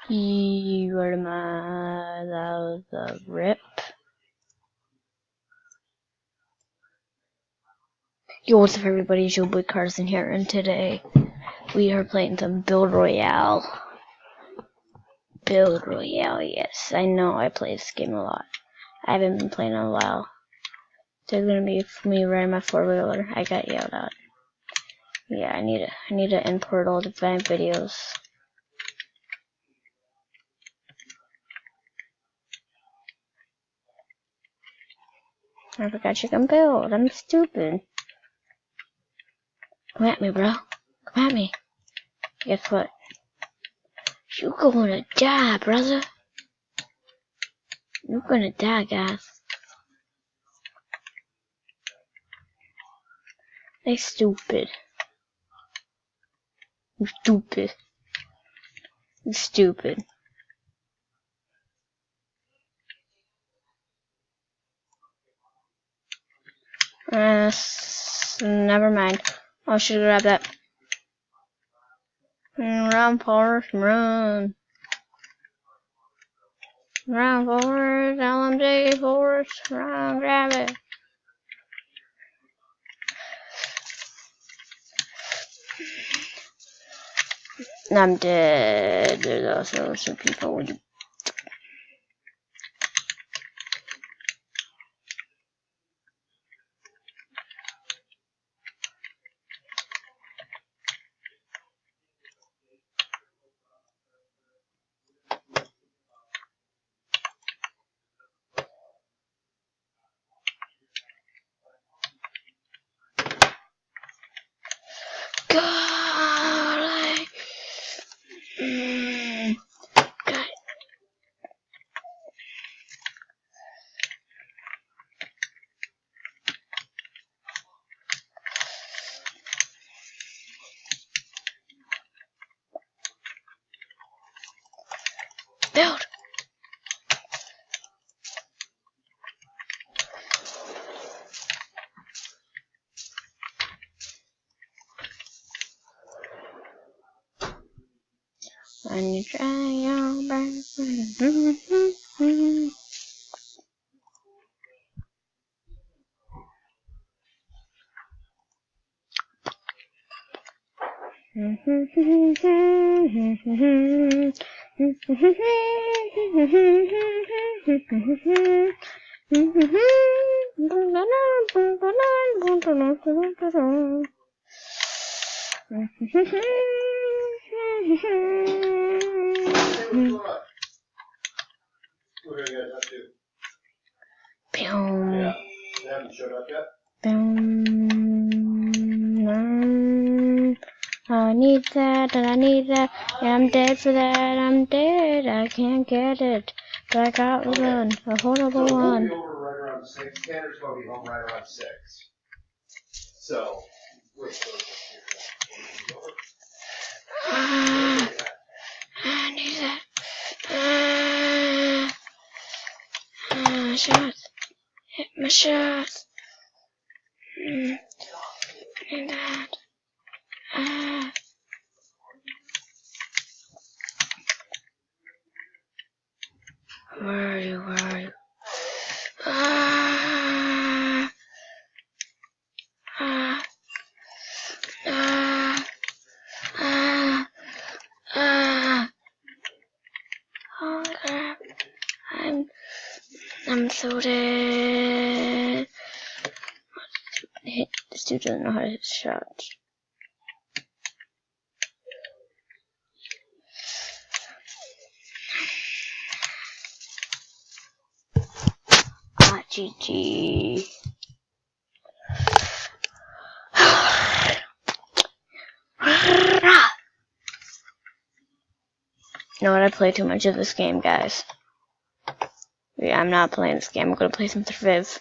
Where am I? That was a rip. Yo, what's up everybody, it's your boy Carson here, and today we are playing some Build Royale. Build Royale, yes. I know I play this game a lot. I haven't been playing in a while. There's gonna be me riding my four-wheeler. I got yelled at. Yeah, I need to import all the videos. I forgot you can build. I'm stupid. Come at me, bro. Come at me. Guess what? You gonna die, brother. You're gonna die, guys. They stupid. You stupid. You stupid. Never mind. I should grab that. Run, Forrest, run. Run, Forrest, LMG, Forrest, run, grab it. I'm dead. There's also some people with God. God. Build. When you try your best. Yeah, they haven't showed up yet. I need that, and I need that, and I'm dead for that, I'm dead, I can't get it, but I got one, a horrible So we'll one. be over right around 6. Tanner's going to be home right around 6. So, we're supposed to be over. I need that, shots, hit my shots, need that, where are you, where are you? Oh crap, I'm so dead. This dude doesn't know how to hit shots. GG. You know what? I play too much of this game, guys. Yeah, I'm not playing this game. I'm gonna play some Viv.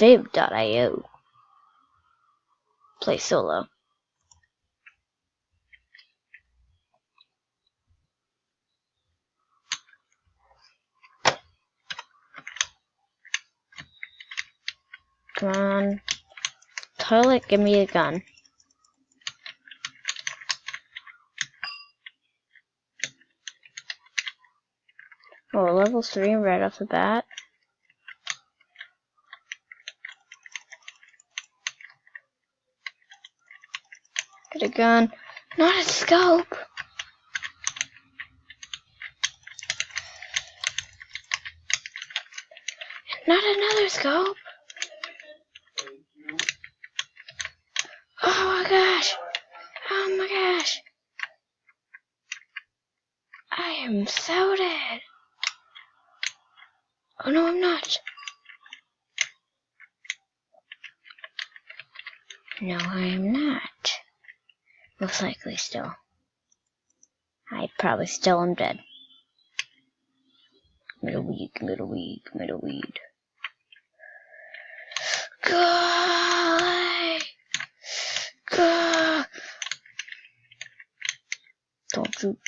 Viv.io. Play solo. Come on. Toilet, give me a gun. Oh, level 3 right off the bat. Get a gun. Not a scope! Not another scope! Oh my gosh! Oh my gosh! I am so dead! Oh no, I'm not! No, I am not. Most likely still. I probably still am dead. Middle weed, middle weed, middle weed. Golly! God! Don't you?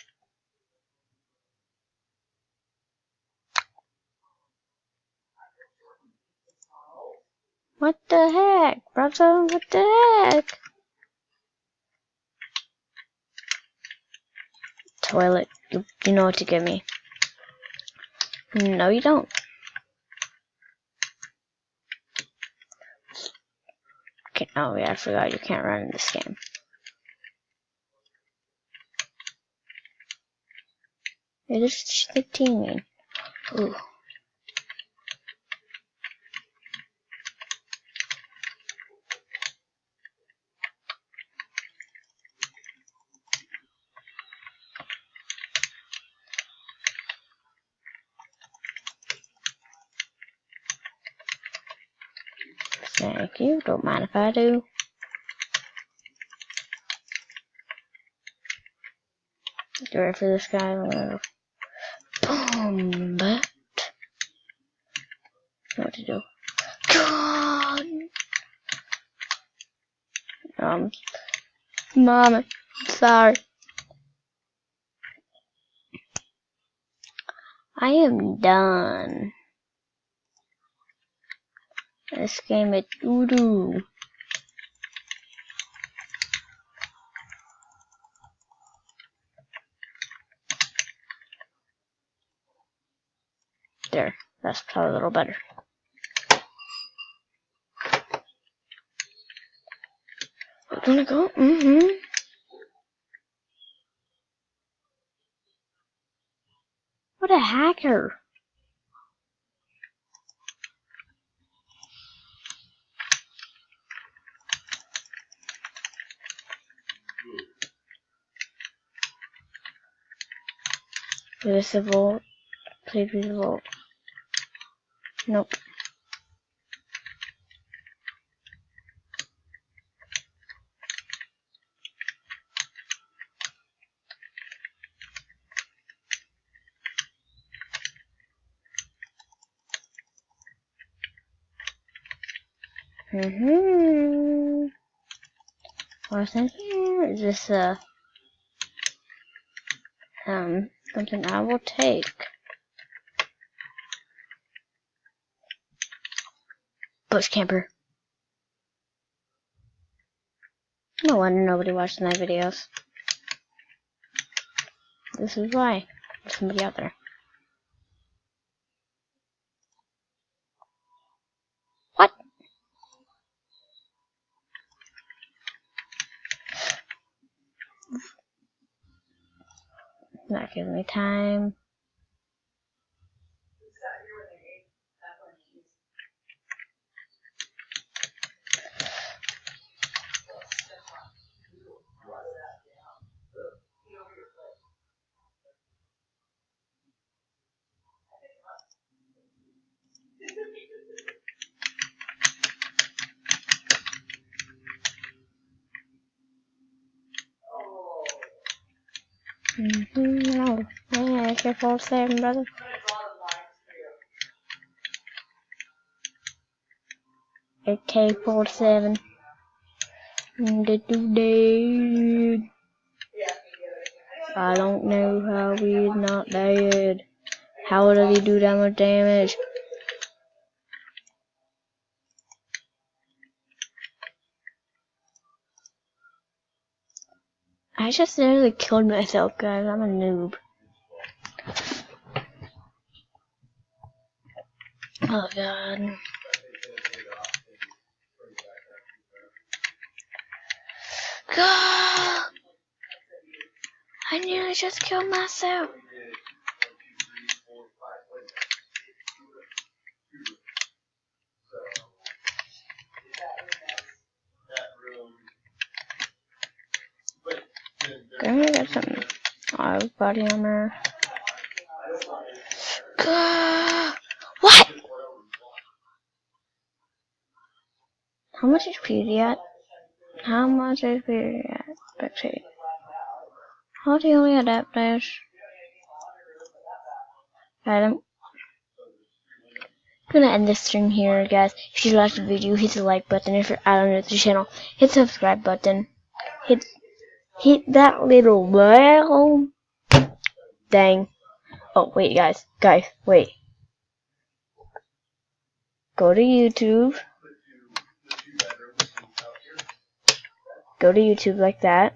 What the heck, brother? What the heck? Toilet. You know what to give me. No, you don't. Okay, oh yeah, I forgot you can't run in this game. You're just the teaming. Ooh. Thank you. Don't mind if I do. Get ready for this guy. Boom! But what to do? God! Mama, sorry. I am done. This game is doo-doo. There, that's probably a little better. We're gonna go. What a hacker! This is a vault. Please be the vault. Nope. What's in here? Is this something I will take? Bush camper. No wonder nobody watches my videos. This is why. There's somebody out there. What? Not giving me time. No. Yeah, AK-47, brother. AK-47. Dead. I don't know how he's not dead. How does he do that much damage? I just nearly killed myself, guys. I'm a noob. Oh god. God! I nearly just killed myself. I'm gonna get some body armor. God! What? How much HP are you at? How much HP are you at? Spectate. How do you only adapt dash? I'm gonna end this stream here, guys. If you liked the video, hit the like button. If you're out on the channel, hit the subscribe button. Hit that little bell. Dang. Oh, wait, guys, wait. Go to YouTube. Go to YouTube like that.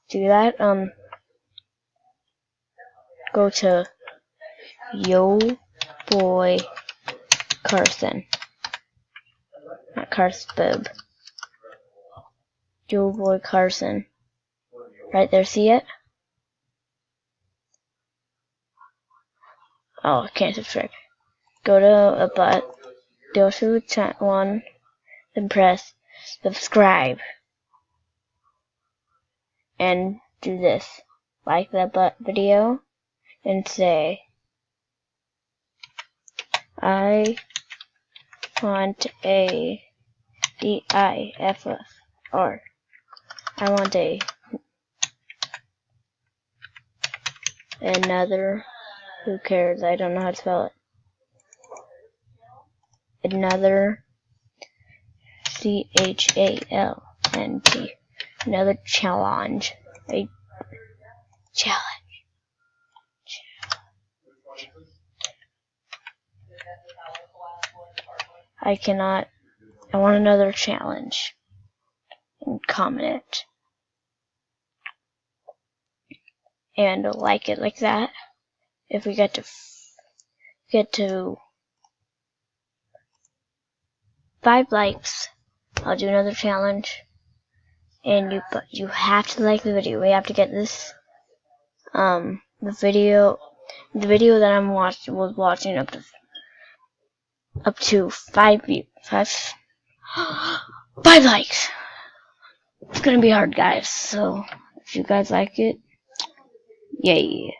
Do that. Go to Yo Boy Carson. Not Carson. Yo Boy Carson. Right there, see it? Oh, I can't subscribe. Go to go to one, then press subscribe. And do this. Like that video, and say, I want a DIFR. I want another, who cares, I don't know how to spell it. Another CHALNT. Another challenge. A challenge. I want another challenge. And comment it. And like it like that. If we get to 5 likes, I'll do another challenge. And you have to like the video. We have to get this the video that I'm watching up to 5 likes. It's gonna be hard, guys. So if you guys like it, yay.